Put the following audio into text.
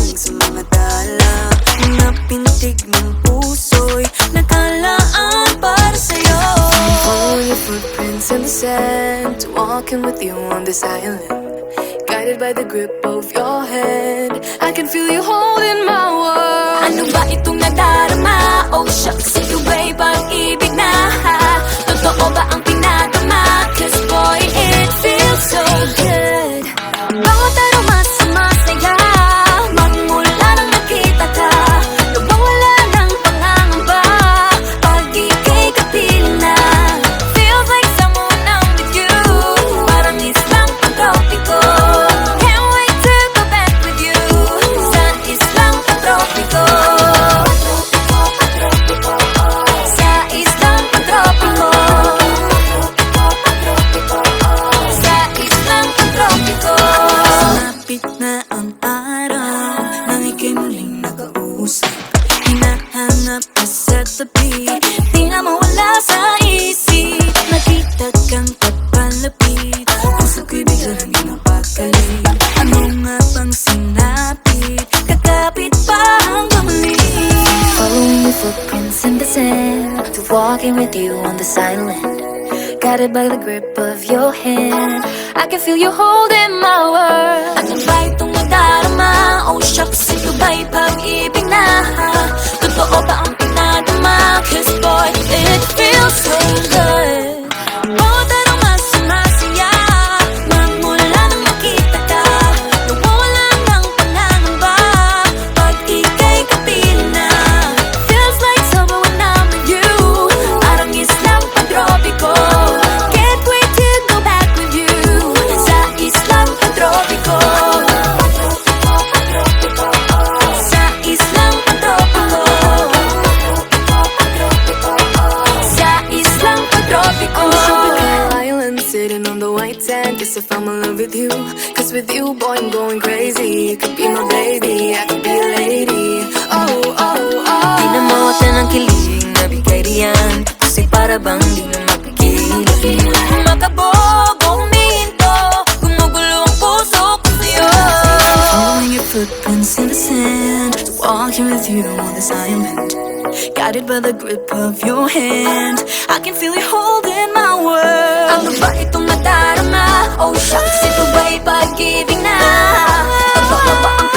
lamig sa mga dala. Mga pintig ng puso'y nakalaan para sa'yo. Following your footprints in the sand, walking with you on this island, guided by the grip of your hand. I can feel you holding my world. Ano ba itong nadarama? Oh shucks, ito ba'y pag-ibig na? Totoo ba ang pinagama? Cause boy, it feels so good. Bawat aroma sumasaya, magmula nang nakita ka. Nawawala ng pangangamba pag ika'y kapiling na. Feels like someone I'm with you, parang islang pantropiko. Can't wait to go back with you sa islang pantropiko. Sa islang pantropiko. Sa islang pantropiko. Sumapit na ang araw nang ika'y muling nakausap. Hinahanap ka sa tabi, di na mawala sa isip. Nakita kang papalapit, puso ko'y biglang ginapakalit. Ano nga bang sinapit, kakapit pa hanggang muli. Following your footprints in the sand, to walking with you on this island, guided by the grip of your hand. I can feel you holding my world. Ano ba itong nadarama? Oh shucks, ito ba'y pag-ibig na? Totoo ba ang pinadama? Cause boy, it feels so good. Bawat aroma sumasaya, magmula nang makita ka. Nawawala ng pangangamba pag ika'y kapiling na. Feels like summer when I'm with you, parang islang pantropiko. Can't wait to go back with you sa islang pantropiko. Sa islang pantropiko. Sa islang pantropiko. Island sitting on the white sand, guess if I'm in love with you. Cause with you, boy, I'm going crazy. You could be my baby, I could be a lady. Oh, oh, oh. Di na mawata ng kilig na bigay riyan, kasi para bang di na mapigil. Makabog o huminto, gumugulo ang puso ko sa'yo. Following your footprints in the sand, walking with you on this island, guided by the grip of your hand. I can feel you holding my world. Ano ba itong nadarama? Oh shucks, ito ba'y pag-ibig na? Totoo ba ang